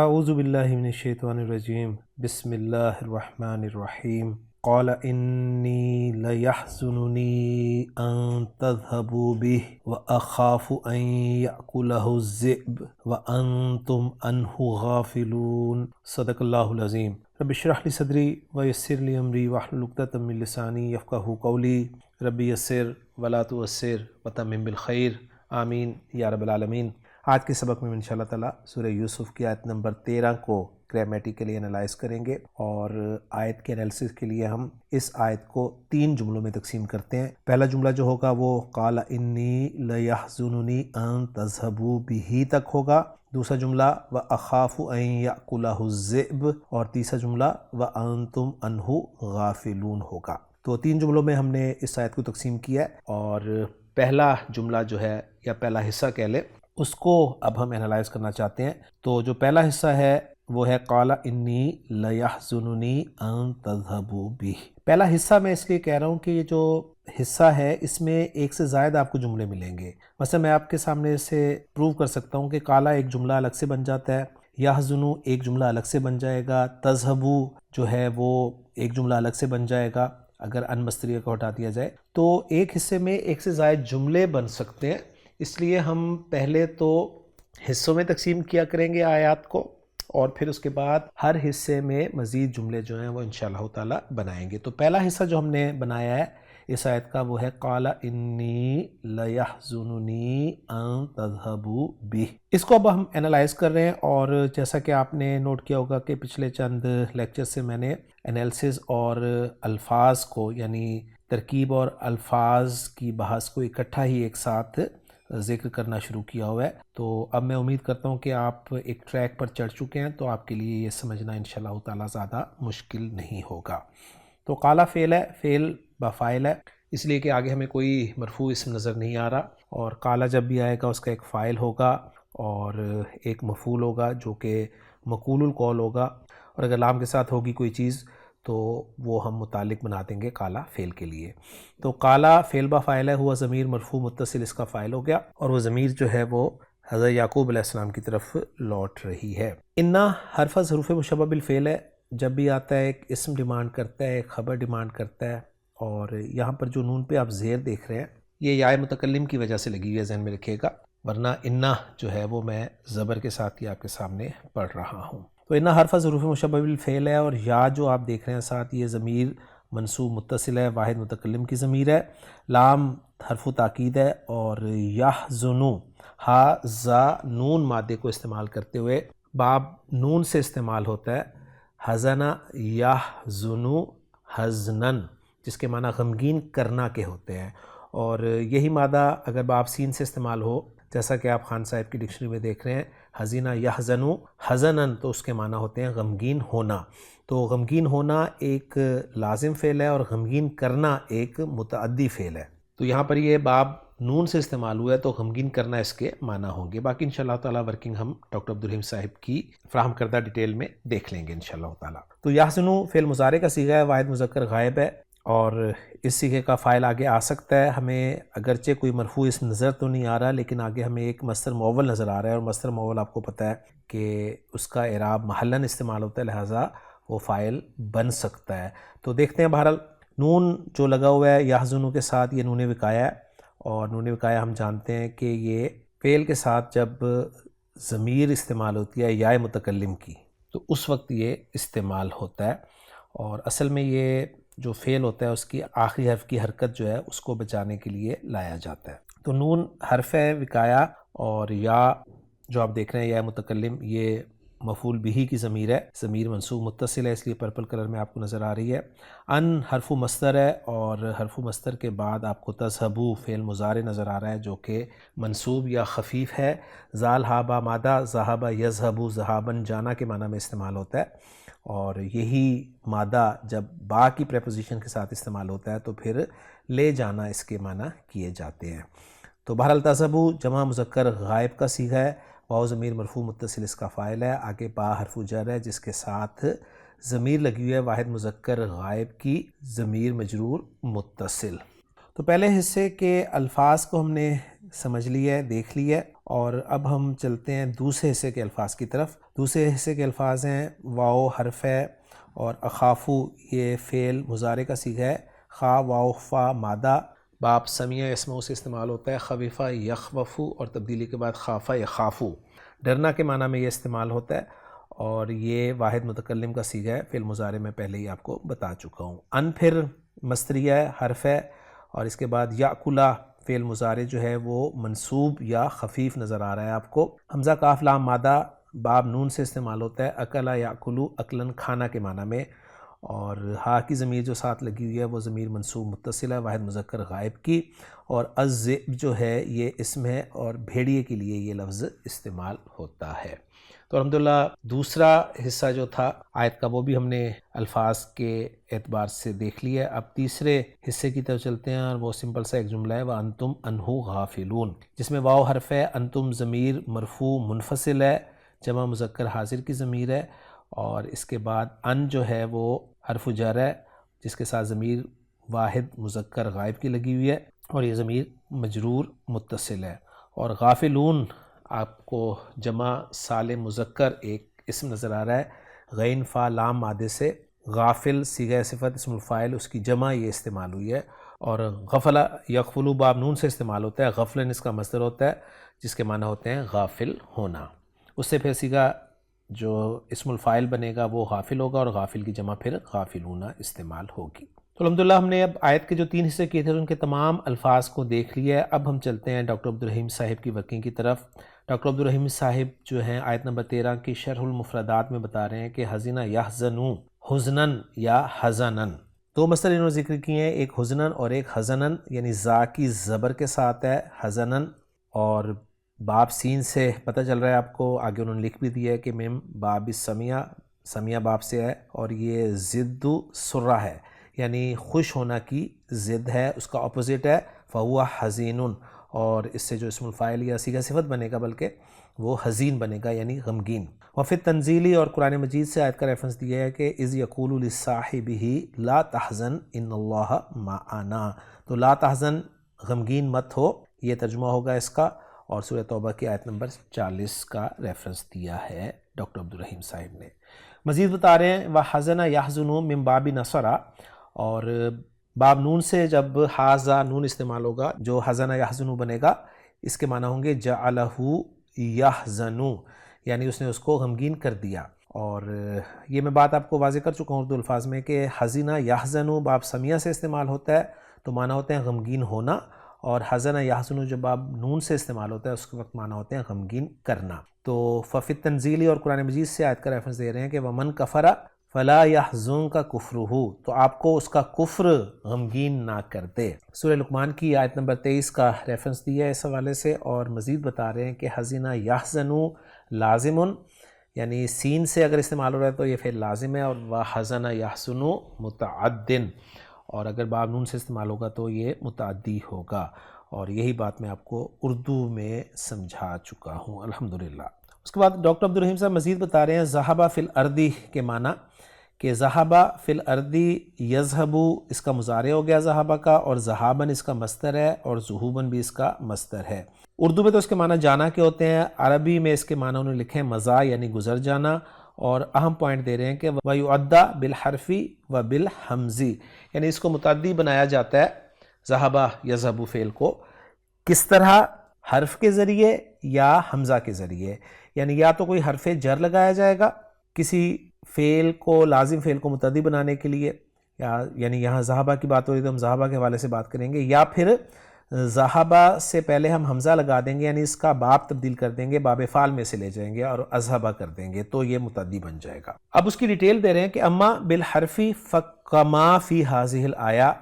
اعوذ باللہ من الشیطان الرجیم بسم اللہ الرحمن الرحیم قال انی لیحزننی ان تذهبوا به واخاف ان یأکلہ الذئب وانتم عنہ غافلون صدق اللہ العظیم۔ رب اشرح لی صدری ویسر لی امری واحلل عقدۃ من لسانی یفقہوا قولی رب یسر ولا تعسر وتمم بالخیر آمین یا رب العالمین۔ آج کے سبق میں انشاءاللہ تعالیٰ سورہ یوسف کی آیت نمبر 13 کو گرامیٹیکلی انالائز کریں گے، اور آیت کے انالیسس کے لیے ہم اس آیت کو 3 جملوں میں تقسیم کرتے ہیں۔ پہلا جملہ جو ہوگا وہ قال انی لیحزننی ان تذهبوا به تک ہوگا، دوسرا جملہ وَأَخَافُ أَن يَأْكُلَهُ الذِّئْبُ، اور تیسرا جملہ وَأَنْتُمْ عَنْهُ غَافِلُونَ ہوگا۔ تو 3 جملوں میں ہم نے اس آیت کو تقسیم کیا ہے، اور پہلا جملہ جو ہے یا پہلا حصہ کہہ لیں، اس کو اب ہم انالائز کرنا چاہتے ہیں۔ تو جو پہلا حصہ ہے وہ ہے قال انی لیحزننی ان تذهبوا به۔ پہلا حصہ میں اس لیے کہہ رہا ہوں کہ یہ جو حصہ ہے اس میں ایک سے زائد آپ کو جملے ملیں گے۔ مثلا میں آپ کے سامنے سے پروو کر سکتا ہوں کہ قال ایک جملہ الگ سے بن جاتا ہے، یحزن ایک جملہ الگ سے بن جائے گا، تذهبوا جو ہے وہ ایک جملہ الگ سے بن جائے گا اگر ان مصدریہ کو ہٹا دیا جائے۔ تو ایک حصے میں ایک سے زائد جملے بن سکتے ہیں، اس لیے ہم پہلے تو حصوں میں تقسیم کیا کریں گے آیات کو، اور پھر اس کے بعد ہر حصے میں مزید جملے جو ہیں وہ انشاءاللہ تعالی بنائیں گے۔ تو پہلا حصہ جو ہم نے بنایا ہے اس آیت کا وہ ہے قال انی لیحزننی ان تذهبوا به۔ اس کو اب ہم انالائز کر رہے ہیں، اور جیسا کہ آپ نے نوٹ کیا ہوگا کہ پچھلے چند لیکچر سے میں نے انالیسز اور الفاظ کو، یعنی ترکیب اور الفاظ کی بحث کو اکٹھا ہی ایک ساتھ ذکر کرنا شروع کیا ہوا ہے۔ تو اب میں امید کرتا ہوں کہ آپ ایک ٹریک پر چڑھ چکے ہیں، تو آپ کے لیے یہ سمجھنا انشاءاللہ تعالی زیادہ مشکل نہیں ہوگا۔ تو قال فعل ہے، فعل بفاعل ہے، اس لیے کہ آگے ہمیں کوئی مرفوع اسم نظر نہیں آ رہا، اور قال جب بھی آئے گا اس کا ایک فاعل ہوگا اور ایک مفعول ہوگا جو کہ مقول القول ہوگا، اور اگر لام کے ساتھ ہوگی کوئی چیز تو وہ ہم متعلق بنا دیں گے قال فعل کے لیے۔ تو قال فعل با فاعل ہے، ہوا ضمیر مرفوع متصل اس کا فاعل ہو گیا، اور وہ ضمیر جو ہے وہ حضرت یعقوب علیہ السلام کی طرف لوٹ رہی ہے۔ انا حرف ظروف مشبہ بالفعل ہے، جب بھی آتا ہے ایک اسم ڈیمانڈ کرتا ہے، ایک خبر ڈیمانڈ کرتا ہے، اور یہاں پر جو نون پہ آپ زیر دیکھ رہے ہیں یہ یا متکلم کی وجہ سے لگی ہوئی ہے، ذہن میں رکھیے گا، ورنہ انا جو ہے وہ میں زبر کے ساتھ ہی آپ کے سامنے پڑھ رہا ہوں۔ تو انا حرف ظروف مشبہ بالفعل ہے، اور یا جو آپ دیکھ رہے ہیں ساتھ یہ ضمیر منصوب متصل ہے، واحد متکلم کی ضمیر ہے، لام حرف تاکید ہے، اور یحزنو ہا زا نون مادے کو استعمال کرتے ہوئے باب نون سے استعمال ہوتا ہے، حزنا یحزنو حزنن، جس کے معنی غمگین کرنا کے ہوتے ہیں، اور یہی مادہ اگر باب سین سے استعمال ہو، جیسا کہ آپ خان صاحب کی ڈکشنری میں دیکھ رہے ہیں حزینہ یحزنو حزنن، تو اس کے معنی ہوتے ہیں غمگین ہونا۔ تو غمگین ہونا ایک لازم فعل ہے اور غمگین کرنا ایک متعدی فعل ہے۔ تو یہاں پر یہ باب نون سے استعمال ہوا ہے تو غمگین کرنا اس کے معنی ہوں گے۔ باقی انشاءاللہ تعالی ورکنگ ہم ڈاکٹر عبدالرحیم صاحب کی فراہم کردہ ڈیٹیل میں دیکھ لیں گے انشاءاللہ تعالی۔ تو یحزنو فعل مضارع کا صیغہ ہے، واحد مذکر غائب ہے، اور اس صیغے کا فاعل آگے آ سکتا ہے۔ ہمیں اگرچہ کوئی مرفوع اسم نظر تو نہیں آ رہا، لیکن آگے ہمیں ایک مصدر مؤول نظر آ رہا ہے، اور مصدر مؤول آپ کو پتہ ہے کہ اس کا اعراب محلاً استعمال ہوتا ہے، لہٰذا وہ فاعل بن سکتا ہے۔ تو دیکھتے ہیں، بہرحال نون جو لگا ہوا ہے یحزنو کے ساتھ یہ نون وقایہ ہے، اور نون وقایہ ہم جانتے ہیں کہ یہ فعل کے ساتھ جب ضمیر استعمال ہوتی ہے یا متکلم کی تو اس وقت یہ استعمال ہوتا ہے، اور اصل میں یہ جو فعل ہوتا ہے اس کی آخری حرف کی حرکت جو ہے اس کو بچانے کے لیے لایا جاتا ہے۔ تو نون حرف ہے وقایہ، اور یا جو آپ دیکھ رہے ہیں یا متکلم یہ مفعول بہ کی ضمیر ہے، ضمیر منصوب متصل ہے اس لیے پرپل کلر میں آپ کو نظر آ رہی ہے۔ ان حرف مصدر ہے، اور حرف مصدر کے بعد آپ کو تذهبوا فعل مضارع نظر آ رہا ہے جو کہ منصوب یا خفیف ہے۔ زال ہا با مادہ ذہب یذهب ذہابا جانا کے معنی میں استعمال ہوتا ہے، اور یہی مادہ جب با کی پریپوزیشن کے ساتھ استعمال ہوتا ہے تو پھر لے جانا اس کے معنی کیے جاتے ہیں۔ تو بہرحال تذهبوا جمع مذکر غائب کا صیغہ ہے، واو ضمیر مرفوع متصل اس کا فاعل ہے، آگے با حرف جر ہے جس کے ساتھ ضمیر لگی ہوئی ہے واحد مذکر غائب کی ضمیر مجرور متصل۔ تو پہلے حصے کے الفاظ کو ہم نے سمجھ لیا ہے، دیکھ لیا ہے، اور اب ہم چلتے ہیں دوسرے حصے کے الفاظ کی طرف۔ دوسرے حصے کے الفاظ ہیں واو حرف ہے اور اخافو یہ فعل مضارع کا صیغہ ہے، خا واو فا مادہ، باب سمیع اسموں سے استعمال ہوتا ہے، خفیفہ یخوفو اور تبدیلی کے بعد خافہ یخافو، ڈرنا کے معنی میں یہ استعمال ہوتا ہے، اور یہ واحد متکلم کا صیغہ ہے، فعل مضارع میں پہلے ہی آپ کو بتا چکا ہوں۔ ان پھر مصدریہ ہے، حرف ہے، اور اس کے بعد یاکلا فعل مضارع جو ہے وہ منصوب یا خفیف نظر آ رہا ہے آپ کو۔ حمزہ کاف لام مادہ باب نون سے استعمال ہوتا ہے، اکلا یاکلو اکلن کھانا کے معنی میں، اور ہا کی ضمیر جو ساتھ لگی ہوئی ہے وہ ضمیر منصوب متصل ہے واحد مذکر غائب کی، اور الذئب جو ہے یہ اسم ہے اور بھیڑیے کے لیے یہ لفظ استعمال ہوتا ہے۔ تو الحمدللہ دوسرا حصہ جو تھا آیت کا وہ بھی ہم نے الفاظ کے اعتبار سے دیکھ لیا۔ اب تیسرے حصے کی طرف چلتے ہیں، اور وہ سمپل سا ایک جملہ ہے، وَأَنْتُمْ عَنْهُ غَافِلُونَ، جس میں واو حرف ہے، انتم ضمیر مرفوع منفصل ہے، جمع مذکر حاضر کی ضمیر ہے، اور اس کے بعد ان جو ہے وہ حرف جر ہے جس کے ساتھ ضمیر واحد مذکر غائب کی لگی ہوئی ہے، اور یہ ضمیر مجرور متصل ہے، اور غافلون آپ کو جمع سالم مذکر ایک اسم نظر آ رہا ہے، غین فا لام مادے سے، غافل صیغہ صفت اسم الفاعل اس کی جمع یہ استعمال ہوئی ہے، اور غفلہ یغفلو باب نون سے استعمال ہوتا ہے، غفلن اس کا مصدر ہوتا ہے جس کے معنی ہوتے ہیں غافل ہونا۔ اس سے پھر صیغہ جو اسم الفاعل بنے گا وہ غافل ہوگا، اور غافل کی جمع پھر غافلون استعمال ہوگی۔ تو الحمدللہ ہم نے اب آیت کے جو 3 حصے کیے تھے ان کے تمام الفاظ کو دیکھ لیا ہے۔ اب ہم چلتے ہیں ڈاکٹر عبدالرحیم صاحب کی ورکنگ کی طرف۔ ڈاکٹر عبدالرحیم صاحب جو ہیں آیت نمبر 13 کی شرح المفردات میں بتا رہے ہیں کہ حزنہ یحزنو، حزنن یا حزنن، 2 مصدر انہوں نے ذکر کیے ہیں، ایک حزنن اور ایک حزنن، یعنی زا کی زبر کے ساتھ ہے حزنن، اور باب سین سے پتہ چل رہا ہے آپ کو، آگے انہوں نے لکھ بھی دیا ہے کہ مم باب سمیہ، سمیہ باب سے ہے، اور یہ ضد سرہ ہے، یعنی خوش ہونا کی ضد ہے، اس کا اپوزٹ ہے فہو حزین، اور اس سے جو اسم الفاعل یا صیغہ صفت بنے گا بلکہ وہ حزین بنے گا یعنی غمگین۔ وفی تنزیلی، اور قرآن مجید سے آیت کا ریفرنس دیا ہے کہ اذ یقول لصاحبہ لا تحزن ان اللہ معنا، تو لا تحزن غمگین مت ہو، یہ ترجمہ ہوگا اس کا، اور سورہ توبہ کی آیت نمبر 40 کا ریفرنس دیا ہے ڈاکٹر عبدالرحیم صاحب نے۔ مزید بتا رہے ہیں وَحَزَنَ يَحْزُنُ مِن بَابِ نَصَرَ، اور باب نون سے جب حازہ نون استعمال ہوگا جو حزن یحزن بنے گا، اس کے معنی ہوں گے جعلہ یحزن، یعنی اس نے اس کو غمگین کر دیا، اور یہ میں بات آپ کو واضح کر چکا ہوں اردو الفاظ میں کہ حزنہ یحزن باب سمیہ سے استعمال ہوتا ہے تو معنی ہوتے ہیں غمگین ہونا، اور حزن یحزن جو باب نون سے استعمال ہوتا ہے اس کے وقت معنی ہوتے ہیں غمگین کرنا۔ تو ففی تنزیلی، اور قرآن مجید سے آیت کا ریفرنس دے رہے ہیں کہ ومن کفر فلا یحزنک کفرہ، تو آپ کو اس کا کفر غمگین نہ کر دے۔ سورہ لقمان کی آیت نمبر 23 کا ریفرنس دیا ہے اس حوالے سے، اور مزید بتا رہے ہیں کہ حزنہ یحزن لازم، یعنی سین سے اگر استعمال ہو رہا ہے تو یہ فعل لازم ہے، اور وحزن یحزن متعدن، اور اگر باب نون سے استعمال ہوگا تو یہ متعدی ہوگا، اور یہی بات میں آپ کو اردو میں سمجھا چکا ہوں الحمدللہ۔ اس کے بعد ڈاکٹر عبدالرحیم صاحب مزید بتا رہے ہیں ذہبہ فی الارضی کے معنی، کہ ذہبہ فی الارضی یذہبو اس کا مضارع ہو گیا ذہبہ کا، اور ذہابن اس کا مصدر ہے، اور ذہوبن بھی اس کا مصدر ہے۔ اردو میں تو اس کے معنی جانا کے ہوتے ہیں، عربی میں اس کے معنی انہوں نے لکھے ہیں مضا یعنی گزر جانا، اور اہم پوائنٹ دے رہے ہیں کہ وَيُعَدَّ بِالْحَرْفِ وَبِالْحَمْزِ، یعنی اس کو متعدی بنایا جاتا ہے ذہبہ یذہبو فعل کو، کس طرح؟ حرف کے ذریعے یا حمزہ کے ذریعے، یعنی یا تو کوئی حرف جر لگایا جائے گا کسی فعل کو، لازم فعل کو متعدی بنانے کے لیے، یعنی یہاں ذہبہ کی بات ہو رہی ہے تو ہم ذہبہ کے حوالے سے بات کریں گے، یا پھر ذہبہ سے پہلے ہم حمزہ لگا دیں گے، یعنی اس کا باب تبدیل کر دیں گے، باب فعل میں سے لے جائیں گے اور اذہبہ کر دیں گے تو یہ متعدی بن جائے گا۔ اب اس کی ڈیٹیل دے رہے ہیں کہ اما بالحرف فکما فی ہذہ الآیہ،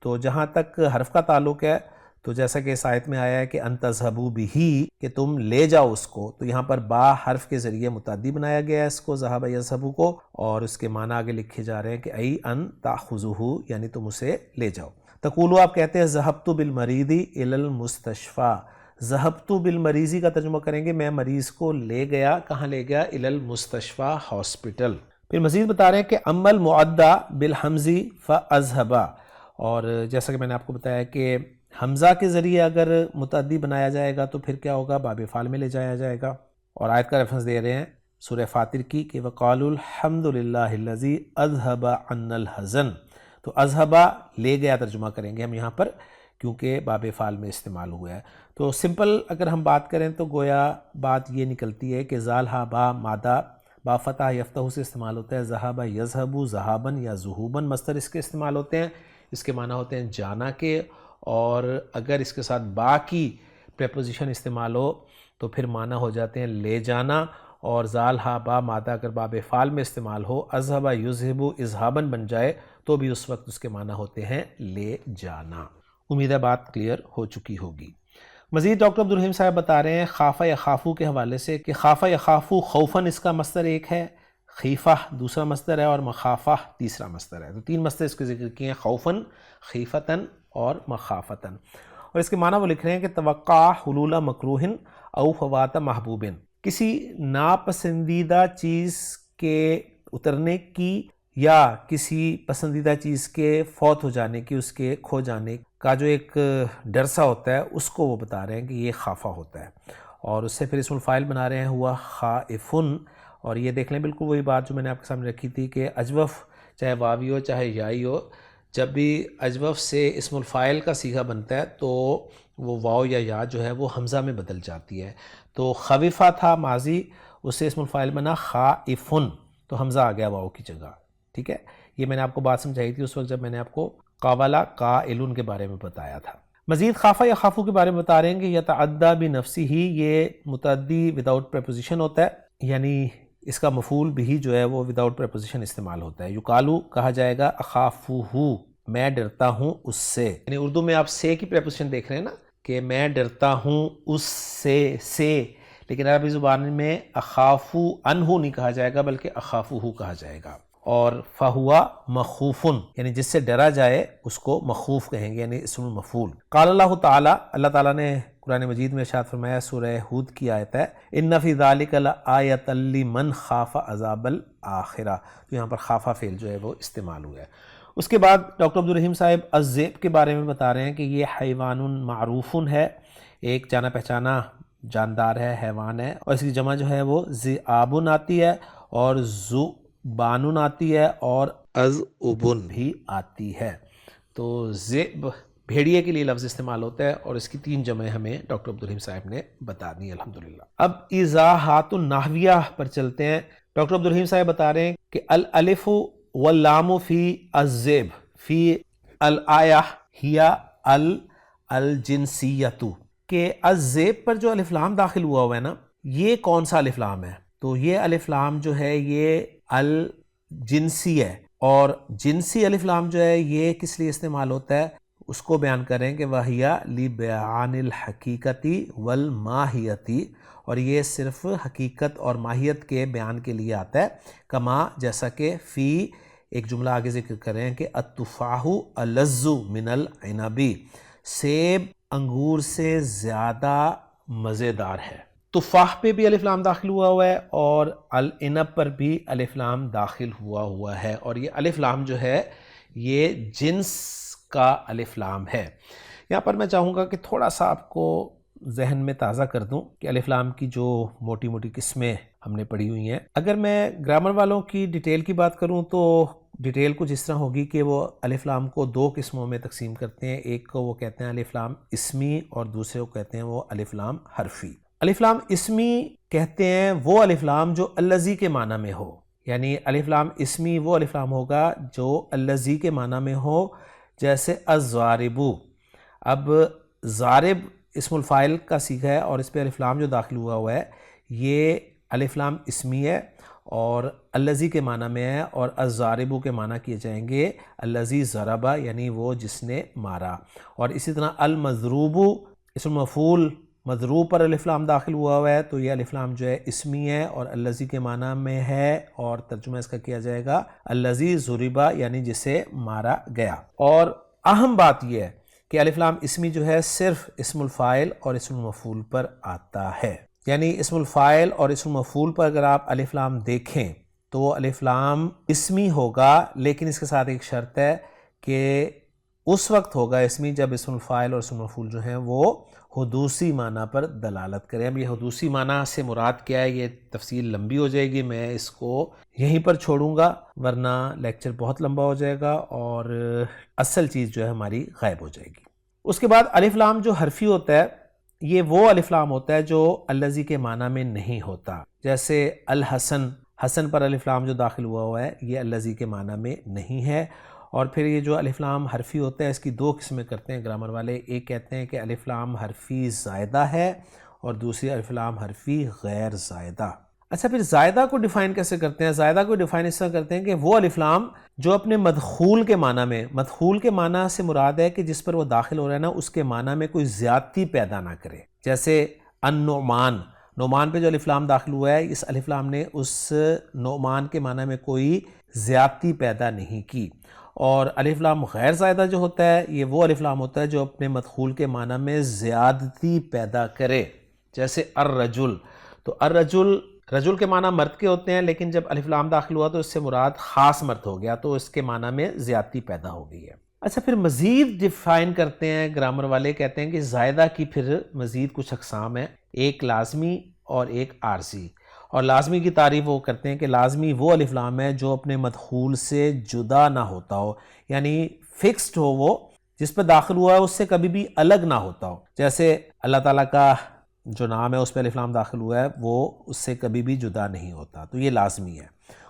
تو جہاں تک حرف کا تعلق ہے تو جیسا کہ اس آیت میں آیا ہے کہ ان تذہبوا بہ، کہ تم لے جاؤ اس کو، تو یہاں پر با حرف کے ذریعے متعدی بنایا گیا ہے اس کو ذہب یذہبوا کو، اور اس کے معنی آگے لکھے جا رہے ہیں کہ ای ان تاخذہ، یعنی تم اسے لے جاؤ۔ تقولوا آپ کہتے ہیں ذہبت بالمریض الی المستشفی، ذہبت بالمریضی کا ترجمہ کریں گے میں مریض کو لے گیا، کہاں لے گیا؟ الی المستشفی، ہاسپٹل۔ پھر مزید بتا رہے ہیں کہ اما المعدہ بالحمز فاذهب، اور جیسا کہ میں نے آپ کو بتایا کہ حمزہ کے ذریعے اگر متعدی بنایا جائے گا تو پھر کیا ہوگا؟ باب فعل میں لے جایا جائے گا. اور آیت کا ریفرنس دے رہے ہیں سورہ فاطر کی کہ وَقَالُوا الْحَمْدُ لِلَّهِ الَّذِي أَذْهَبَ عَنَّا الْحَزَنَ. تو اذهبا لے گیا ترجمہ کریں گے ہم یہاں پر کیونکہ باب فعل میں استعمال ہوا ہے. تو سمپل اگر ہم بات کریں تو گویا بات یہ نکلتی ہے کہ زال ہا با مادہ با فتح یفتح سے استعمال ہوتا ہے. ذہب یذہب ذہابن یا ذہوبن مصدر اس کے استعمال ہوتے ہیں. اس کے معنی ہوتے ہیں جانا کے، اور اگر اس کے ساتھ با کی پریپوزیشن استعمال ہو تو پھر معنی ہو جاتے ہیں لے جانا. اور زال ہا با مادہ اگر باب فعل میں استعمال ہو، اذہب یذہب اذہابن بن جائے تو بھی اس وقت اس کے معنی ہوتے ہیں لے جانا. امید ہے بات کلیئر ہو چکی ہوگی. مزید ڈاکٹر عبدالرحیم صاحب بتا رہے ہیں خافہ یا خافو کے حوالے سے کہ خافہ یا خافو خوفن اس کا مصدر ایک ہے، خیفہ دوسرا مصدر ہے، اور مخافہ تیسرا مصدر ہے. تو تین مصدر اس کے ذکر کیے ہیں، خوفن، خیفتن اور مخافتن. اور اس کے معنی وہ لکھ رہے ہیں کہ توقع حلول مکروہن او فوات محبوبن، کسی ناپسندیدہ چیز کے اترنے کی یا کسی پسندیدہ چیز کے فوت ہو جانے کی، اس کے کھو جانے کا جو ایک ڈر سا ہوتا ہے، اس کو وہ بتا رہے ہیں کہ یہ خافہ ہوتا ہے. اور اس سے پھر اسم الفاعل بنا رہے ہیں ہوا خائفن. اور یہ دیکھ لیں بالکل وہی بات جو میں نے آپ کے سامنے رکھی تھی کہ اجوف چاہے واوی ہو چاہے یائی ہو، جب بھی اجوف سے اسم الفاعل کا صیغہ بنتا ہے تو وہ واو یا یا جو ہے وہ حمزہ میں بدل جاتی ہے. تو خوفہ تھا ماضی، اس سے اسم الفاعل بنا خائفن، تو حمزہ آ گیا واو کی جگہ. ٹھیک ہے، یہ میں نے آپ کو بات سمجھائی تھی اس وقت جب میں نے آپ کو قاولا قائلن کے بارے میں بتایا تھا. مزید خافہ یا خافو کے بارے میں بتا رہے ہیں کہ یتعدی بنفسی ہی، یہ متعدی وداؤٹ پریپوزیشن ہوتا ہے، یعنی اس کا مفعول بھی جو ہے وہ وداؤٹ پریپوزیشن استعمال ہوتا ہے. یقالو کہا جائے گا اخافہ، میں ڈرتا ہوں اس سے. یعنی اردو میں آپ سے کی پریپوزیشن دیکھ رہے ہیں نا کہ میں ڈرتا ہوں اس سے، لیکن عربی زبان میں اخافو انہو نہیں کہا جائے گا بلکہ اخافہ کہا جائے گا. اور فہوا مخوفن، یعنی جس سے ڈرا جائے اس کو مخوف کہیں گے، یعنی اسم المفعول. قال اللہ تعالیٰ، اللہ تعالیٰ نے قرآن مجید میں ارشاد فرمایا، سورہ ہود کی آیت ہے، ان فی ذلک لآیۃ لمن خاف عذاب الآخرہ. تو یہاں پر خافہ فعل جو ہے وہ استعمال ہوا ہے. اس کے بعد ڈاکٹر عبدالرحیم صاحب الذئب کے بارے میں بتا رہے ہیں کہ یہ حیوان معروف ہے، ایک جانا پہچانا جاندار ہے، حیوان ہے، اور اس کی جمع جو ہے وہ ذئاب آتی ہے، اور ذؤبان آتی ہے، اور اذئب بھی آتی ہے. تو ذئب بھیڑیے کے لیے لفظ استعمال ہوتا ہے، اور اس کی تین جمع ہمیں ڈاکٹر عبدالرحیم صاحب نے بتا دی الحمدللہ. اب ایضاحات النحویہ پر چلتے ہیں. ڈاکٹر عبدالرحیم صاحب بتا رہے ہیں کہ الالف واللام فی الذئب فی الآیہ ہی الجنسیۃ، کہ الذئب پر جو الف لام داخل ہوا ہے نا، یہ کون سا الف لام ہے؟ تو یہ الف لام جو ہے یہ الجنسی ہے. اور جنسی الف لام جو ہے یہ کس لیے استعمال ہوتا ہے اس کو بیان کریں کہ وَهِيَ لِبَيَانِ الْحَقِيقَةِ وَالْمَاهِيَةِ، اور یہ صرف حقیقت اور ماہیت کے بیان کے لیے آتا ہے. کما جیسا کہ فی ایک جملہ آگے ذکر کریں کہ التفاح الذ من العنب، سیب انگور سے زیادہ مزیدار ہے. تفاح پہ بھی الف لام داخل ہوا ہے اور العنب پر بھی الف لام داخل ہوا ہے، اور یہ الف لام جو ہے یہ جنس کا الف لام ہے. یہاں پر میں چاہوں گا کہ تھوڑا سا آپ کو ذہن میں تازہ کر دوں کہ الف لام کی جو موٹی موٹی قسمیں ہم نے پڑھی ہوئی ہیں. اگر میں گرامر والوں کی ڈیٹیل کی بات کروں تو ڈیٹیل کچھ اس طرح ہوگی کہ وہ الف لام کو دو قسموں میں تقسیم کرتے ہیں. ایک کو وہ کہتے ہیں الف لام اسمی، اور دوسرے کو کہتے ہیں وہ الف لام حرفی. الف لام اسمی کہتے ہیں وہ الف لام جو الذی کے معنی میں ہو، یعنی الف لام اسمی وہ الف لام ہوگا جو الذی کے معنی میں ہو، جیسے الضارب. اب ضارب اسم الفاعل کا صیغہ ہے اور اس پہ الف لام جو داخل ہوا ہے یہ الف لام اسمی ہے اور الذی کے معنی میں ہے، اور الضارب کے معنی کیے جائیں گے الذی ضرب، یعنی وہ جس نے مارا. اور اسی طرح المضروب اسم مفعول مضروب پر الف لام داخل ہوا ہے تو یہ الف لام جو ہے اسمی ہے اور الذی کے معنی میں ہے، اور ترجمہ اس کا کیا جائے گا الذی ضرب، یعنی جسے مارا گیا. اور اہم بات یہ ہے کہ الف لام اسمی جو ہے صرف اسم الفاعل اور اسم المفعول پر آتا ہے. یعنی اسم الفاعل اور اسم المفعول پر اگر آپ الف لام دیکھیں تو وہ الف لام اسمی ہوگا، لیکن اس کے ساتھ ایک شرط ہے کہ اس وقت ہوگا اسمی جب اسم الفاعل اور اسم المفعول جو ہیں وہ حدوثی معنی پر دلالت کریں. اب یہ حدوثی معنی سے مراد کیا ہے یہ تفصیل لمبی ہو جائے گی، میں اس کو یہیں پر چھوڑوں گا ورنہ لیکچر بہت لمبا ہو جائے گا اور اصل چیز جو ہے ہماری غائب ہو جائے گی. اس کے بعد الف لام جو حرفی ہوتا ہے یہ وہ الف لام ہوتا ہے جو الذی کے معنی میں نہیں ہوتا. جیسے الحسن، حسن پر الف لام جو داخل ہوا ہے یہ الذی کے معنی میں نہیں ہے. اور پھر یہ جو الف لام حرفی ہوتا ہے اس کی دو قسمیں کرتے ہیں گرامر والے. ایک کہتے ہیں کہ الف لام حرفی زائدہ ہے اور دوسری الف لام حرفی غیر زائدہ. اچھا پھر زائدہ کو ڈیفائن کیسے کرتے ہیں؟ زائدہ کو ڈیفائن اس طرح کرتے ہیں کہ وہ الف لام جو اپنے مدخول کے معنی میں، مدخول کے معنی سے مراد ہے کہ جس پر وہ داخل ہو رہا ہے نا اس کے معنی میں کوئی زیادتی پیدا نہ کرے. جیسے النعمان، نعمان پہ جو الف لام داخل ہوا ہے اس الف لام نے اس نعمان کے معنی میں کوئی زیادتی پیدا نہیں کی. اور الف لام غیر زائدہ جو ہوتا ہے یہ وہ الف لام ہوتا ہے جو اپنے مدخول کے معنی میں زیادتی پیدا کرے. جیسے الرجل، تو الرجل، رجل کے معنی مرد کے ہوتے ہیں لیکن جب الف لام داخل ہوا تو اس سے مراد خاص مرد ہو گیا تو اس کے معنی میں زیادتی پیدا ہو گئی ہے. اچھا پھر مزید ڈیفائن کرتے ہیں گرامر والے، کہتے ہیں کہ زائدہ کی پھر مزید کچھ اقسام ہیں، ایک لازمی اور ایک عارضی. اور لازمی کی تعریف وہ کرتے ہیں کہ لازمی وہ الف لام ہے جو اپنے مدخول سے جدا نہ ہوتا ہو، یعنی فکسڈ ہو، وہ جس پہ داخل ہوا ہے اس سے کبھی بھی الگ نہ ہوتا ہو. جیسے اللہ تعالیٰ کا جو نام ہے اس پہ الف لام داخل ہوا ہے وہ اس سے کبھی بھی جدا نہیں ہوتا، تو یہ لازمی ہے.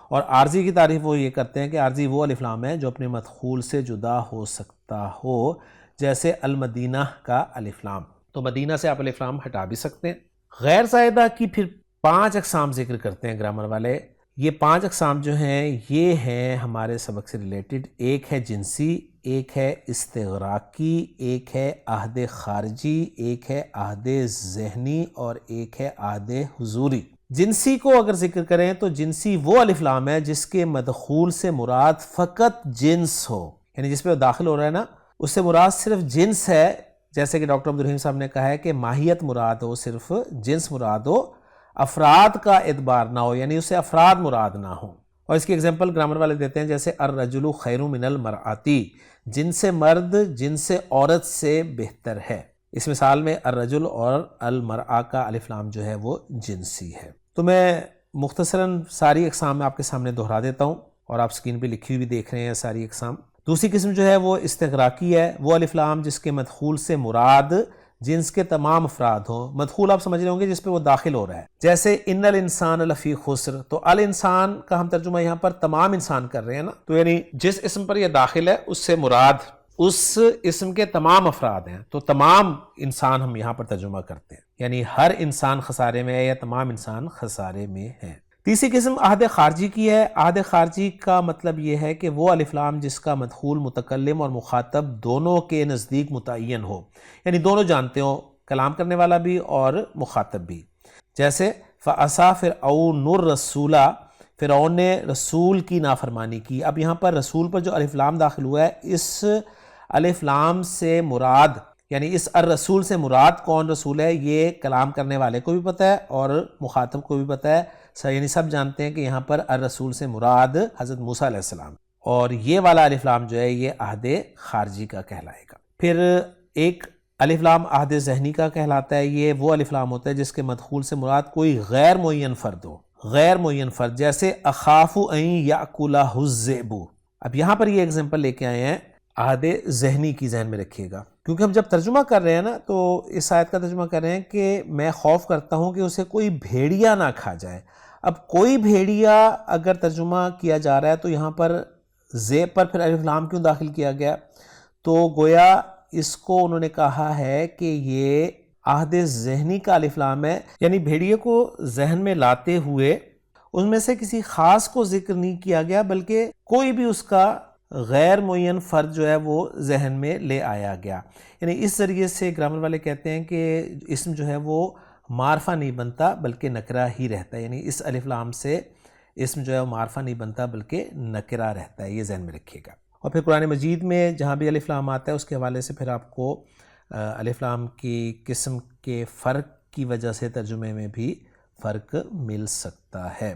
اور عارضی کی تعریف وہ یہ کرتے ہیں کہ عارضی وہ الف لام ہے جو اپنے مدخول سے جدا ہو سکتا ہو. جیسے المدینہ کا الف لام، تو مدینہ سے آپ الف لام ہٹا بھی سکتے ہیں. غیر زائدہ کی پھر 5 اقسام ذکر کرتے ہیں گرامر والے. یہ 5 اقسام جو ہیں یہ ہیں ہمارے سبق سے ریلیٹڈ. ایک ہے جنسی، ایک ہے استغراقی، ایک ہے عہد خارجی، ایک ہے عہد ذہنی اور ایک ہے عہد حضوری. جنسی کو اگر ذکر کریں تو جنسی وہ الف لام ہے جس کے مدخول سے مراد فقط جنس ہو، یعنی جس پہ داخل ہو رہا ہے نا اس سے مراد صرف جنس ہے. جیسے کہ ڈاکٹر عبدالرحیم صاحب نے کہا ہے کہ ماہیت مراد ہو، صرف جنس مراد ہو، افراد کا اعتبار نہ ہو، یعنی اس سے افراد مراد نہ ہو. اور اس کی ایگزامپل گرامر والے دیتے ہیں جیسے الرجل خیر من المرأتی، جنس مرد جنس عورت سے بہتر ہے. اس مثال میں الرجل اور المرأہ کا الف لام جو ہے وہ جنسی ہے. تو میں مختصراً ساری اقسام میں آپ کے سامنے دہرا دیتا ہوں اور آپ سکرین پہ لکھی ہوئی بھی دیکھ رہے ہیں ساری اقسام. دوسری قسم جو ہے وہ استغراقی ہے، وہ الف لام جس کے مدخول سے مراد جنس کے تمام افراد ہوں. مدخول آپ سمجھ رہے ہوں گے جس پہ وہ داخل ہو رہا ہے. جیسے ان الانسان لفی خسر، تو الانسان کا ہم ترجمہ یہاں پر تمام انسان کر رہے ہیں نا، تو یعنی جس اسم پر یہ داخل ہے اس سے مراد اس اسم کے تمام افراد ہیں، تو تمام انسان ہم یہاں پر ترجمہ کرتے ہیں، یعنی ہر انسان خسارے میں ہے یا تمام انسان خسارے میں ہیں. تیسری قسم عہد خارجی کی ہے. عہد خارجی کا مطلب یہ ہے کہ وہ الف لام جس کا مدخول متکلم اور مخاطب دونوں کے نزدیک متعین ہو، یعنی دونوں جانتے ہوں، کلام کرنے والا بھی اور مخاطب بھی. جیسے فَعَصَىٰ فِرْعَوْنُ الرَّسُولَ، فرعون نے رسول کی نافرمانی کی. اب یہاں پر رسول پر جو الف لام داخل ہوا ہے اس الف لام سے مراد، یعنی اس الرسول سے مراد کون رسول ہے یہ کلام کرنے والے کو بھی پتہ ہے اور مخاطب کو بھی پتہ ہے، یعنی سب جانتے ہیں کہ یہاں پر الرسول سے مراد حضرت موسیٰ علیہ السلام، اور یہ والا الف لام جو ہے یہ عہد خارجی کا کہلائے گا. پھر ایک الف لام عہد ذہنی کا کہلاتا ہے. یہ وہ الف لام ہوتا ہے جس کے مدخول سے مراد کوئی غیر معین فرد ہو، غیر معین فرد. جیسے اخاف ان یاکلہ الذئب. اب یہاں پر یہ ایگزامپل لے کے آئے ہیں عہد ذہنی کی، ذہن میں رکھیے گا، کیونکہ ہم جب ترجمہ کر رہے ہیں نا تو اس آیت کا ترجمہ کر رہے ہیں کہ میں خوف کرتا ہوں کہ اسے کوئی بھیڑیا نہ کھا جائے. اب کوئی بھیڑیا اگر ترجمہ کیا جا رہا ہے تو یہاں پر زیب پر پھر الف لام کیوں داخل کیا گیا؟ تو گویا اس کو انہوں نے کہا ہے کہ یہ عہد ذہنی کا الف لام ہے، یعنی بھیڑیے کو ذہن میں لاتے ہوئے ان میں سے کسی خاص کو ذکر نہیں کیا گیا بلکہ کوئی بھی اس کا غیر معین فرد جو ہے وہ ذہن میں لے آیا گیا. یعنی اس ذریعے سے گرامر والے کہتے ہیں کہ اسم جو ہے وہ معرفہ نہیں بنتا بلکہ نکرہ ہی رہتا ہے، یعنی اس الف لام سے اسم جو ہے وہ معرفہ نہیں بنتا بلکہ نکرہ رہتا ہے. یہ ذہن میں رکھیے گا. اور پھر قرآن مجید میں جہاں بھی الف لام آتا ہے اس کے حوالے سے پھر آپ کو الف لام کی قسم کے فرق کی وجہ سے ترجمے میں بھی فرق مل سکتا ہے.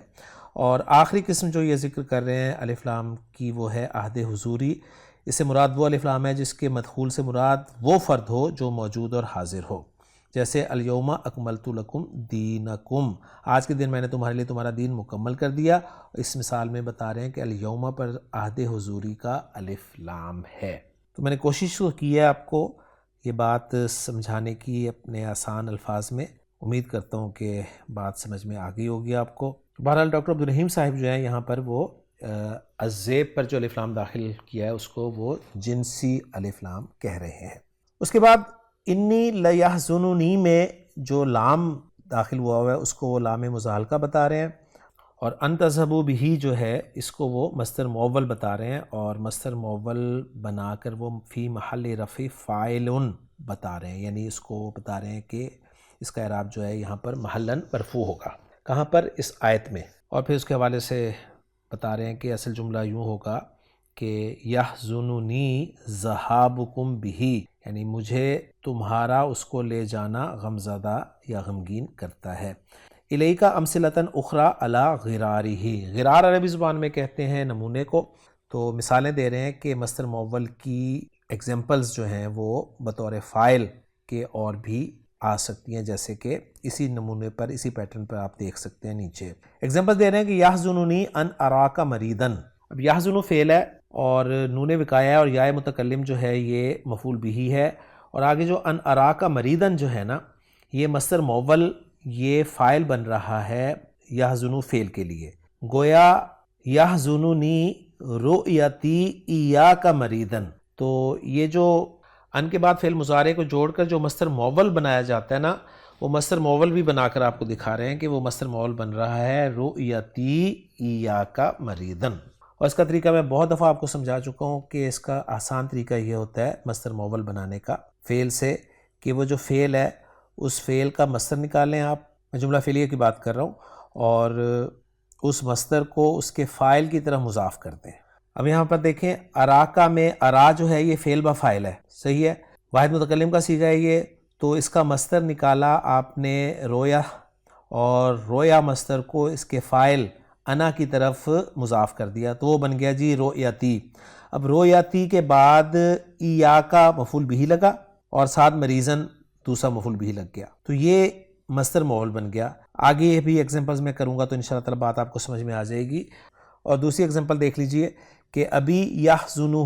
اور آخری قسم جو یہ ذکر کر رہے ہیں الف لام کی وہ ہے عہد حضوری. اس سے مراد وہ الف لام ہے جس کے مدخول سے مراد وہ فرد ہو جو موجود اور حاضر ہو، جیسے الیوم اکملت لکم دینکم، آج کے دن میں نے تمہارے لیے تمہارا دین مکمل کر دیا۔ اس مثال میں بتا رہے ہیں کہ الیوم پر عہد حضوری کا الف لام ہے۔ تو میں نے کوشش کی ہے آپ کو یہ بات سمجھانے کی اپنے آسان الفاظ میں، امید کرتا ہوں کہ بات سمجھ میں آ گئی ہوگی آپ کو۔ بہرحال ڈاکٹر عبدالرحیم صاحب جو ہیں یہاں پر وہ الزیب پر جو الف لام داخل کیا ہے اس کو وہ جنسی الف لام کہہ رہے ہیں۔ اس کے بعد انی لیحزننی میں جو لام داخل ہوا ہے اس کو وہ لام مزالقہ بتا رہے ہیں، اور ان تذہبوا بہ جو ہے اس کو وہ مصدر مؤول بتا رہے ہیں، اور مصدر مؤول بنا کر وہ فی محل رفع فاعل بتا رہے ہیں، یعنی اس کو بتا رہے ہیں کہ اس کا اعراب جو ہے یہاں پر محلاً مرفوع ہوگا، کہاں پر؟ اس آیت میں۔ اور پھر اس کے حوالے سے بتا رہے ہیں کہ اصل جملہ یوں ہوگا کہ یحزننی ذہابکم بہ، یعنی مجھے تمہارا اس کو لے جانا غمزدہ یا غمگین کرتا ہے۔ الیکا امثلۃ اخری علی غرارہ، غرار عربی زبان میں کہتے ہیں نمونے کو، تو مثالیں دے رہے ہیں کہ مصدر مؤول کی ایگزامپلز جو ہیں وہ بطور فاعل کے اور بھی آ سکتی ہیں، جیسے کہ اسی نمونے پر اسی پیٹرن پر آپ دیکھ سکتے ہیں نیچے ایگزامپل دے رہے ہیں کہ یحزننی ان اراک مریضن، اب یحزن فعل ہے اور نون وقایہ ہے اور یا متکلم جو ہے یہ مفعول بہ ہے، اور آگے جو ان اراک مریضن جو ہے نا یہ مصدر مؤول یہ فاعل بن رہا ہے یحزن فعل کے لیے، گویا یحزننی رؤیتی ایاک مریضن، تو یہ جو ان کے بعد فعل مضارع کو جوڑ کر جو مصدر مؤول بنایا جاتا ہے نا، وہ مصدر مؤول بھی بنا کر آپ کو دکھا رہے ہیں کہ وہ مصدر مؤول بن رہا ہے رؤیتی ایاک مریضن۔ اور اس کا طریقہ میں بہت دفعہ آپ کو سمجھا چکا ہوں کہ اس کا آسان طریقہ یہ ہوتا ہے مصدر مؤول بنانے کا فعل سے، کہ وہ جو فعل ہے اس فعل کا مصدر نکالیں آپ، میں جملہ فعلیہ کی بات کر رہا ہوں، اور اس مصدر کو اس کے فاعل کی طرح مضاف کر دیں۔ اب یہاں پر دیکھیں اراکا میں ارا جو ہے یہ فعل با فاعل ہے، صحیح ہے، واحد متکلم کا صیغہ ہے یہ، تو اس کا مصدر نکالا آپ نے رویا، اور رویا مصدر کو اس کے فاعل انا کی طرف مضاف کر دیا تو وہ بن گیا جی رؤیتی۔ اب رؤیتی کے بعد ایا کا مفعول بہ لگا اور ساتھ مریضن دوسرا مفعول بہ لگ گیا، تو یہ مصدر مؤول بن گیا۔ آگے بھی ایگزامپلز میں کروں گا تو انشاءاللہ تعالی بات آپ کو سمجھ میں آ جائے گی۔ اور دوسری ایگزامپل دیکھ لیجئے کہ ابھی یحزنہ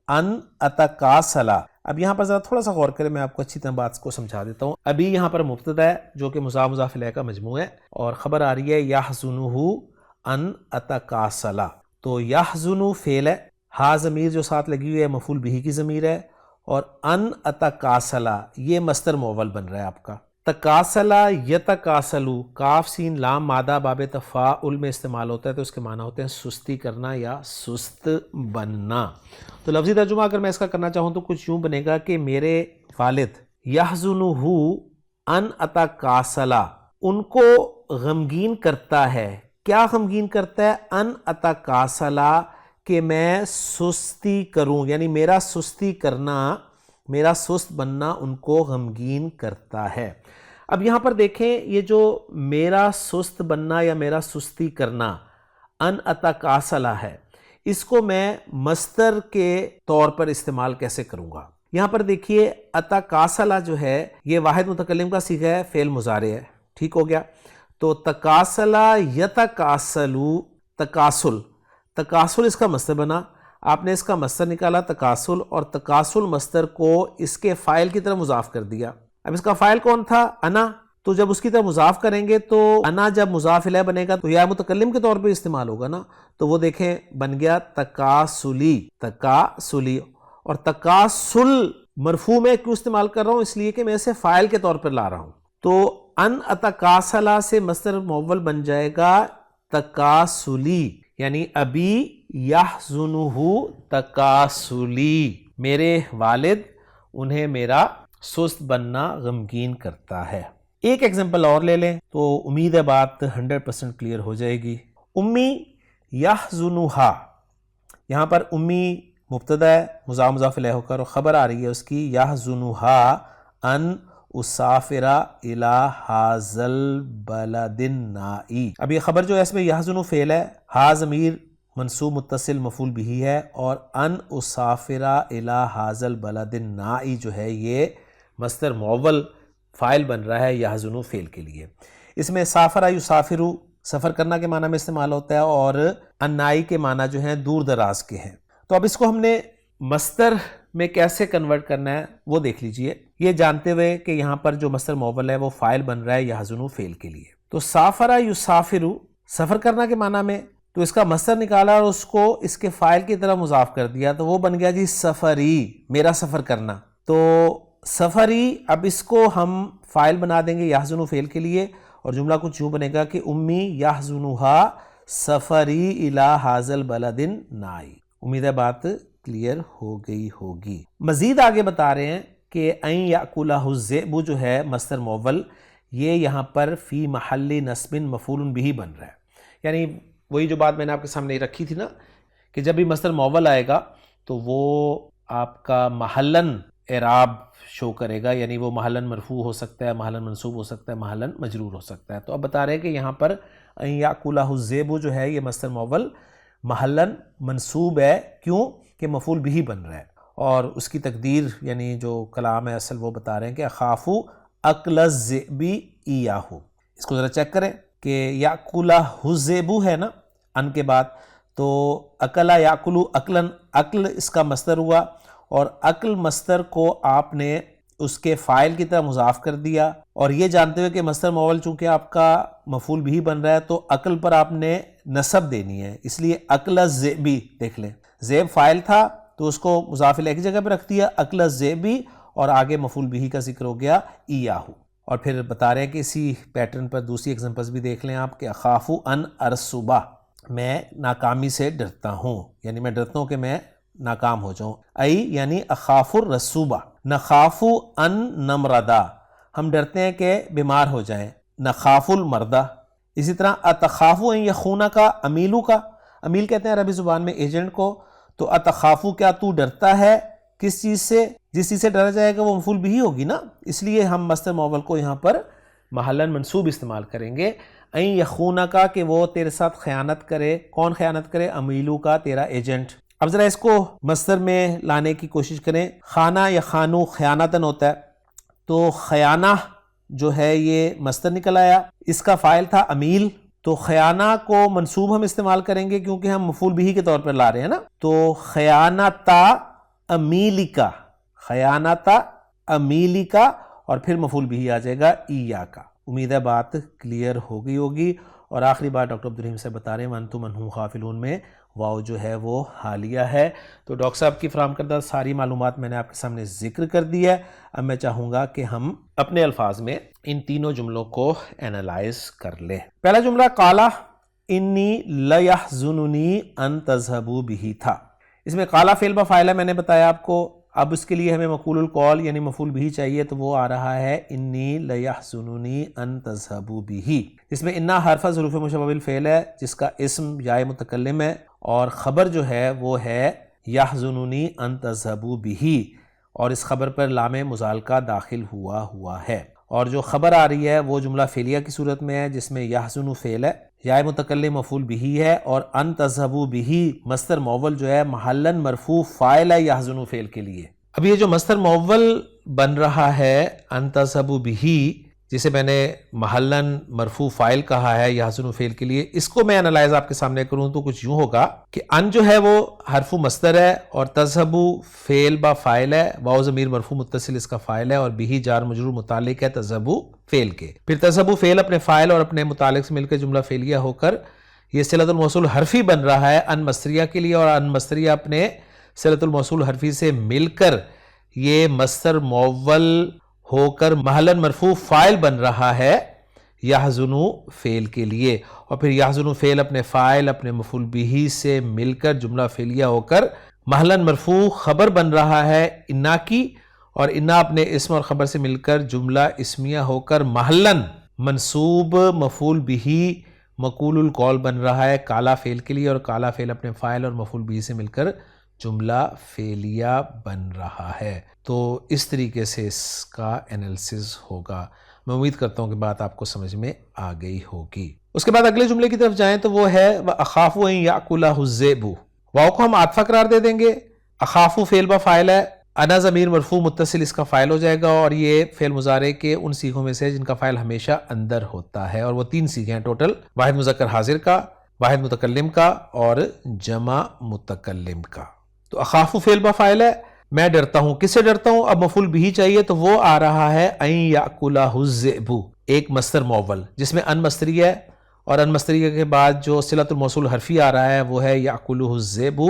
ان اتکاسل، اب یہاں پر ذرا تھوڑا سا غور کریں، میں آپ کو اچھی طرح بات کو سمجھا دیتا ہوں۔ ابھی یہاں پر مبتدا ہے جو کہ مضاف مضاف الیہ کا مجموع ہے، اور خبر آ رہی ہے یحزنہ ان اتکاسل، تو یحزن فعل ہے، ہا ضمیر جو ساتھ لگی ہوئی ہے مفعول بہ کی ضمیر ہے، اور ان اتکاسل یہ مصدر مؤول بن رہا ہے آپ کا۔ تکاسل یتکاسلو، کاف سین لام مادہ باب تفاعل میں استعمال ہوتا ہے تو اس کے معنی ہوتے ہیں سستی کرنا یا سست بننا۔ تو لفظی ترجمہ اگر میں اس کا کرنا چاہوں تو کچھ یوں بنے گا کہ میرے والد یحزنہ ان اتکاسل، ان کو غمگین کرتا ہے، کیا غمگین کرتا ہے؟ ان اتکاسل، کہ میں سستی کروں، یعنی میرا سستی کرنا، میرا سست بننا ان کو غمگین کرتا ہے۔ اب یہاں پر دیکھیں یہ جو میرا سست بننا یا میرا سستی کرنا ان اتکاسل ہے، اس کو میں مصدر کے طور پر استعمال کیسے کروں گا؟ یہاں پر دیکھیے اتکاسل جو ہے یہ واحد متکلم کا صیغہ ہے، فعل مضارع ہے، ٹھیک ہو گیا، تو تکاسل یتکاسلو، تکاسل، تکاسل اس کا مصدر بنا، آپ نے اس کا مصدر نکالا تکاسل، اور تکاسل مصدر کو اس کے فاعل کی طرف مضاف کر دیا۔ اب اس کا فاعل کون تھا؟ انا، تو جب اس کی طرف مضاف کریں گے تو انا جب مضاف الیہ بنے گا تو یا متکلم کے طور پہ استعمال ہوگا نا، تو وہ دیکھیں بن گیا تکاسلی، تکاسلی، اور تکاسل مرفوع میں کیوں استعمال کر رہا ہوں؟ اس لیے کہ میں اسے فاعل کے طور پر لا رہا ہوں، تو ان اتکاسلا سے مصدر مؤول بن جائے گا تکاسلی، یعنی ابی یحزنہ تکاسلی، میرے والد انہیں میرا سست بننا غمگین کرتا ہے۔ ایک ایگزامپل اور لے لیں تو امید ہے بات 100% کلیئر ہو جائے گی۔ امی یحزنھا، یہاں پر امی مبتدا ہے مضاف مضاف الیہ ہو کر، اور خبر آ رہی ہے اس کی یحزنھا ان اسافر الی ھذا البلد النائی۔ اب یہ خبر جو ہے اس میں یحزن فعل ہے، ہا ضمیر منصوب متصل مفعول بھی ہے، اور ان اسافرا الی ھذا البلد النائی جو ہے یہ مصدر معول فاعل بن رہا ہے یحزن فعل کے لیے۔ اس میں سافرہ یسافرو سفر کرنا کے معنی میں استعمال ہوتا ہے، اور النائی کے معنی جو ہیں دور دراز کے ہیں۔ تو اب اس کو ہم نے مصدر میں کیسے کنورٹ کرنا ہے وہ دیکھ لیجئے، یہ جانتے ہوئے کہ یہاں پر جو مصدر معول ہے وہ فاعل بن رہا ہے یحزن فعل کے لیے۔ تو سافرہ یسافرو سفر کرنا کے معنی میں، تو اس کا مصدر نکالا اور اس کو اس کے فاعل کی طرح مضاف کر دیا، تو وہ بن گیا جی سفری، میرا سفر کرنا۔ تو سفری، اب اس کو ہم فاعل بنا دیں گے یحزن فعل کے لیے، اور جملہ کچھ یوں بنے گا کہ امی یحزنھا سفری الی ھذا البلد النائی۔ امید ہے بات کلیئر ہو گئی ہوگی۔ مزید آگے بتا رہے ہیں کہ این یاکلہ الذئب جو ہے مصدر معول، یہ یہاں پر فی محل نصب مفعول بھی بن رہا ہے، یعنی وہی جو بات میں نے آپ کے سامنے رکھی تھی نا کہ جب بھی مصدر معول آئے گا تو وہ آپ کا محلاً اعراب شو کرے گا، یعنی وہ محلاً مرفوع ہو سکتا ہے، محلاً منصوب ہو سکتا ہے، محلاً مجرور ہو سکتا ہے۔ تو اب بتا رہے ہیں کہ یہاں پر ان یاکلہ الذئب جو ہے یہ مصدر معول محلاً منصوب ہے، کیوں کہ مفعول بھی بن رہا ہے، اور اس کی تقدیر یعنی جو کلام ہے اصل وہ بتا رہے ہیں کہ اخاف اکل الذئب ایاہ۔ اس کو ذرا چیک کریں کہ یاکلہ الذئب ہے نا ان کے بعد، تو اکلا یاکلو عقلاً، عقل اس کا مصدر ہوا، اور عقل مصدر کو آپ نے اس کے فاعل کی طرح مضاف کر دیا، اور یہ جانتے ہوئے کہ مصدر معول چونکہ آپ کا مفعول بھی بن رہا ہے تو عقل پر آپ نے نصب دینی ہے، اس لیے عقل الذئب، دیکھ لیں ذئب فاعل تھا تو اس کو مضاف الیہ کی جگہ پہ رکھ دیا عقل الذئب، اور آگے مفعول بھی کا ذکر ہو گیا ایاہ۔ اور پھر بتا رہے ہیں کہ اسی پیٹرن پر دوسری ایگزامپلز بھی دیکھ لیں آپ، کہ اخاف ان ارسبہ، میں ناکامی سے ڈرتا ہوں، یعنی میں ڈرتا ہوں کہ میں ناکام ہو جاؤں، ای یعنی اخاف الرسوبہ، نخاف ان نمردا، ہم ڈرتے ہیں کہ بیمار ہو جائیں، نخاف المردہ۔ اسی طرح اتخاف ان یخونہ کا، امیلو کا، امیل کہتے ہیں عربی زبان میں ایجنٹ کو، تو اتخافو کیا تو ڈرتا ہے کس چیز سے؟ جس چیز سے ڈرا جائے گا وہ مفعول بھی ہوگی نا، اس لیے ہم مصدر معول کو یہاں پر محلاً منصوب استعمال کریں گے، این یخونہ کا کہ وہ تیرے ساتھ خیانت کرے، کون خیانت کرے؟ امیلو کا، تیرا ایجنٹ۔ اب ذرا اس کو مصدر میں لانے کی کوشش کریں، خانہ یا خانو خیانتن ہوتا ہے، تو خیانہ جو ہے یہ مصدر نکل آیا، اس کا فاعل تھا امیل، تو خیانہ کو منصوب ہم استعمال کریں گے کیونکہ ہم مفعول بھی کے طور پر لا رہے ہیں نا، تو خیانتا امیلکا، خیانتا امیلکا، اور پھر مفعول بھی آ جائے گا ایاہ کا۔ امید ہے بات کلیئر ہو گئی ہوگی۔ اور آخری بات ڈاکٹر عبدالرحیم سے بتا رہے ہیں وانتم عنہ غافلون میں واو جو ہے وہ حالیہ ہے۔ تو ڈاکٹر صاحب کی فراہم کردہ ساری معلومات میں نے آپ کے سامنے ذکر کر دی ہے، اب میں چاہوں گا کہ ہم اپنے الفاظ میں ان تینوں جملوں کو اینالائز کر لیں۔ پہلا جملہ قال انی لیحزننی ان تذهبوا به تھا، اس میں قال فعل با فاعل ہے، میں نے بتایا آپ کو، اب اس کے لیے ہمیں مقول القول یعنی مفعول بھی چاہیے، تو وہ آ رہا ہے انی لیحزننی ان تذهبوا به، اس میں انا حرف ظروف مشبہ بالفعل ہے جس کا اسم یا متکلم ہے، اور خبر جو ہے وہ ہے یحزننی ان تذهبوا به، اور اس خبر پر لام مزالقہ داخل ہوا ہے، اور جو خبر آ رہی ہے وہ جملہ فعلیہ کی صورت میں ہے جس میں یحزن فعل ہے، یا متکلم مفعول بھی ہے، اور ان تذهبوا به مصدر معول جو ہے محلاً مرفوع فاعل ہے یحزن فعل کے لیے۔ اب یہ جو مصدر معول بن رہا ہے ان تذهبوا به، جسے میں نے محلاً مرفوع فاعل کہا ہے یحزن فعل کے لیے، اس کو میں انالائز آپ کے سامنے کروں تو کچھ یوں ہوگا کہ ان جو ہے وہ حرف مصدر ہے، اور تذهبوا فعل با فاعل ہے، واو ضمیر مرفوع متصل اس کا فاعل ہے، اور به جار مجرور متعلق ہے تذهبوا فعل کے، پھر تذهبوا فعل اپنے فاعل اور اپنے متعلق سے مل کے جملہ فعلیہ ہو کر یہ صلۃ الموصول حرفی بن رہا ہے ان مصدریہ کے لیے، اور ان مصدریہ اپنے صلۃ الموصول حرفی سے مل کر یہ مصدر معول ہو کر محلاً مرفوع فاعل بن رہا ہے یحزن فعل کے لیے، اور پھر یحزن فعل اپنے فاعل اپنے مفعول بھی سے مل کر جملہ فعلیہ ہو کر محلاً مرفوع خبر بن رہا ہے انا کی، اور انا اپنے اسم اور خبر سے مل کر جملہ اسمیہ ہو کر محلاً منصوب مفعول بھی مقول القول بن رہا ہے کالا فعل کے لیے، اور کالا فعل اپنے فاعل اور مفعول بھی سے مل کر جملہ فعلیہ بن رہا ہے۔ تو اس طریقے سے اس کا انالیسز ہوگا۔ میں امید کرتا ہوں کہ بات آپ کو سمجھ میں آ گئی ہوگی۔ اس کے بعد اگلے جملے کی طرف جائیں تو وہ ہے وَأَخَافُ أَن يَأْكُلَهُ الذِّئْبُ، واو کو ہم عاطفہ قرار دے دیں گے، اخافو فعل با فاعل ہے، انا ضمیر مرفوع متصل اس کا فاعل ہو جائے گا، اور یہ فعل مضارع کے ان صیغوں میں سے جن کا فاعل ہمیشہ اندر ہوتا ہے، اور وہ 3 صیغے ہیں ٹوٹل، واحد مذکر حاضر کا، واحد متکلم کا، اور جمع متکلم کا۔ تو اخافو فعل با فاعل ہے، میں ڈرتا ہوں، کس سے ڈرتا ہوں؟ اب مفعول بھی چاہیے تو وہ آ رہا ہے ان یاکلہ الذئب، ایک مصدر معول جس میں ان مصدری ہے، اور ان مصدری کے بعد جو صلۃ الموصول حرفی آ رہا ہے وہ ہے یاکلہ الذئب،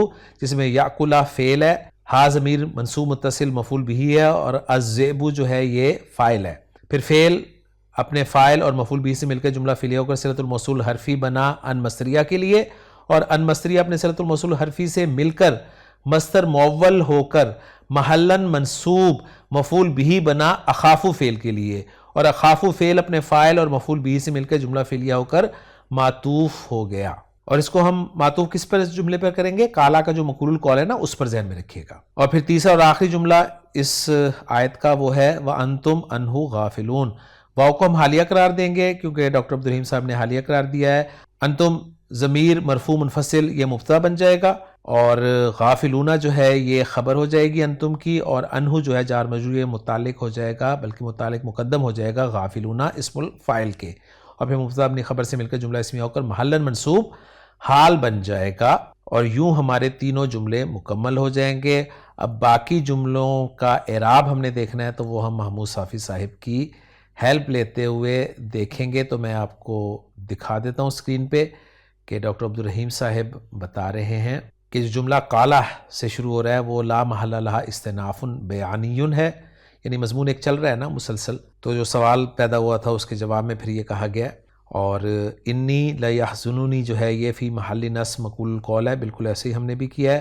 جس میں یاکلہ فعل ہے، ہا ضمیر منصوب متصل مفعول بھی ہے، اور الذئب جو ہے یہ فاعل ہے۔ پھر فعل اپنے فاعل اور مفعول بھی سے مل کے جملہ فعلیہ ہو کر صلۃ الموصول حرفی بنا ان مصدریہ کے لیے، اور ان مصدریہ اپنے صلۃ الموصول حرفی سے مل کر مصدر معول ہو کر محلاً منصوب مفعول بھی بنا اخافو فعل کے لیے، اور اخافو فعل اپنے فاعل اور مفعول بھی سے مل کے جملہ فعلیہ ہو کر معطوف ہو گیا، اور اس کو ہم معطوف کس پر اس جملے پر کریں گے؟ کالا کا جو مقول القول ہے نا اس پر ذہن میں رکھیے گا۔ اور پھر تیسرا اور آخری جملہ اس آیت کا وہ ہے وَأَنْتُمْ عَنْهُ غَافِلُونَ، واو کو ہم حالیہ قرار دیں گے کیونکہ ڈاکٹر عبدالرحیم صاحب نے حالیہ قرار دیا ہے، انتم ضمیر مرفوع منفصل یہ مبتدا بن جائے گا، اور غافلون جو ہے یہ خبر ہو جائے گی انتم کی، اور انہو جو ہے جار مجرور یہ متعلق ہو جائے گا، بلکہ متعلق مقدم ہو جائے گا غافلون اسم الفاعل کے، اور پھر مبتدا اپنی خبر سے مل کر جملہ اسمیہ ہو کر محلاً منصوب حال بن جائے گا، اور یوں ہمارے تینوں جملے مکمل ہو جائیں گے۔ اب باقی جملوں کا اعراب ہم نے دیکھنا ہے تو وہ ہم محمود صافی صاحب کی ہیلپ لیتے ہوئے دیکھیں گے، تو میں آپ کو دکھا دیتا ہوں اسکرین پہ کہ ڈاکٹر عبدالرحیم صاحب بتا رہے ہیں کہ جو جملہ قالہ سے شروع ہو رہا ہے وہ لا محل لہا استئناف بیانی ہے، یعنی مضمون ایک چل رہا ہے نا مسلسل، تو جو سوال پیدا ہوا تھا اس کے جواب میں پھر یہ کہا گیا، اور انی لیحزننی جو ہے یہ فی محل نصب مقول القول ہے، بالکل ایسے ہی ہم نے بھی کیا ہے،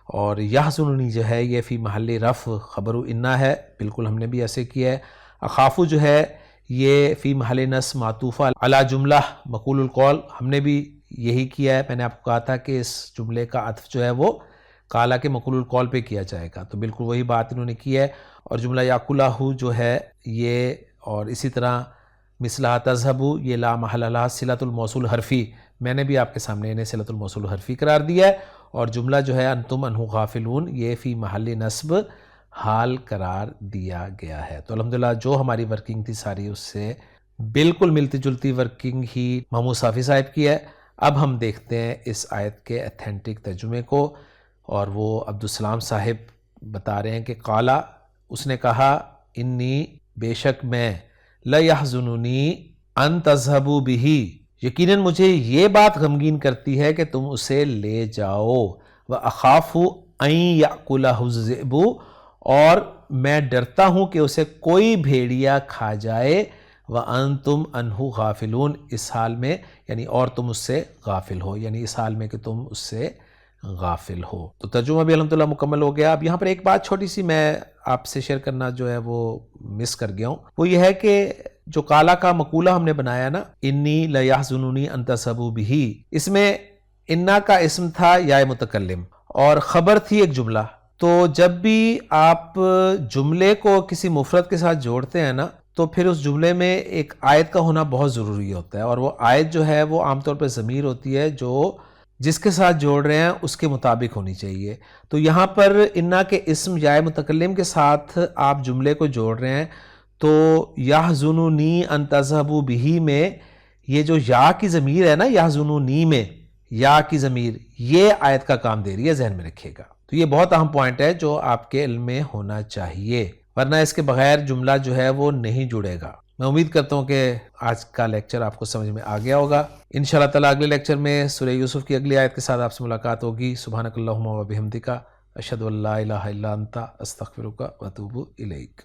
اور یحزننی جو ہے یہ فی محل رفع خبر انا ہے، بالکل ہم نے بھی ایسے کیا ہے، اخافو جو ہے یہ فی محل نصب معطوفہ علی جملہ مقول القول، ہم نے بھی یہی کیا ہے، میں نے آپ کو کہا تھا کہ اس جملے کا عطف جو ہے وہ قالا کے مقول القول پہ کیا جائے گا، تو بالکل وہی بات انہوں نے کی ہے، اور جملہ یاکلہ جو ہے یہ، اور اسی طرح مثلہ تذہب یہ لا محل لہا صلۃ الموصول حرفی، میں نے بھی آپ کے سامنے انہیں صلۃ الموصول حرفی قرار دیا ہے، اور جملہ جو ہے انتم عنہ غافلون یہ فی محل نصب حال قرار دیا گیا ہے۔ تو الحمدللہ جو ہماری ورکنگ تھی ساری اس سے بالکل ملتی جلتی ورکنگ ہی محمود صافی صاحب کی ہے۔ اب ہم دیکھتے ہیں اس آیت کے ایتھینٹک ترجمے کو، اور وہ عبدالسلام صاحب بتا رہے ہیں کہ قالا، اس نے کہا انی بے شک میں، لیحزننی ان تذہبوا بہ، یقیناً مجھے یہ بات غمگین کرتی ہے کہ تم اسے لے جاؤ، وَأَخَافُ أَن يَأْكُلَهُ الذِّئْبُ، اور میں ڈرتا ہوں کہ اسے کوئی بھیڑیا کھا جائے، وَأَنْتُمْ عَنْهُ غَافِلُونَ، اس حال میں یعنی اور تم اس سے غافل ہو، یعنی اس حال میں کہ تم اس سے غافل ہو۔ تو ترجمہ بھی الحمدللہ مکمل ہو گیا۔ اب یہاں پر ایک بات چھوٹی سی میں آپ سے شیئر کرنا جو ہے وہ مس کر گیا ہوں، وہ یہ ہے کہ جو قالا کا مقولہ ہم نے بنایا نا انی لیحزننی ان تذہبوا بہ، اس میں انا کا اسم تھا یا متکلم اور خبر تھی ایک جملہ، تو جب بھی آپ جملے کو کسی مفرد کے ساتھ جوڑتے ہیں نا تو پھر اس جملے میں ایک آیت کا ہونا بہت ضروری ہوتا ہے، اور وہ آیت جو ہے وہ عام طور پر ضمیر ہوتی ہے جو جس کے ساتھ جوڑ رہے ہیں اس کے مطابق ہونی چاہیے۔ تو یہاں پر انا کے اسم یا متکلم کے ساتھ آپ جملے کو جوڑ رہے ہیں، تو یحزننی ان تذہبوا بہ میں یہ جو یا کی ضمیر ہے نا، یحزننی میں یا کی ضمیر یہ آیت کا کام دے رہی ہے، ذہن میں رکھیے گا۔ تو یہ بہت اہم پوائنٹ ہے جو آپ کے علم میں ہونا چاہیے، ورنہ اس کے بغیر جملہ جو ہے وہ نہیں جڑے گا۔ میں امید کرتا ہوں کہ آج کا لیکچر آپ کو سمجھ میں آ گیا ہوگا۔ انشاءاللہ تعالیٰ اگلے لیکچر میں سورہ یوسف کی اگلی آیت کے ساتھ آپ سے ملاقات ہوگی۔ سبحانک اللہم و بحمدک، اشہد ان لا الہ الا انت، استغفرک و اتوب الیک۔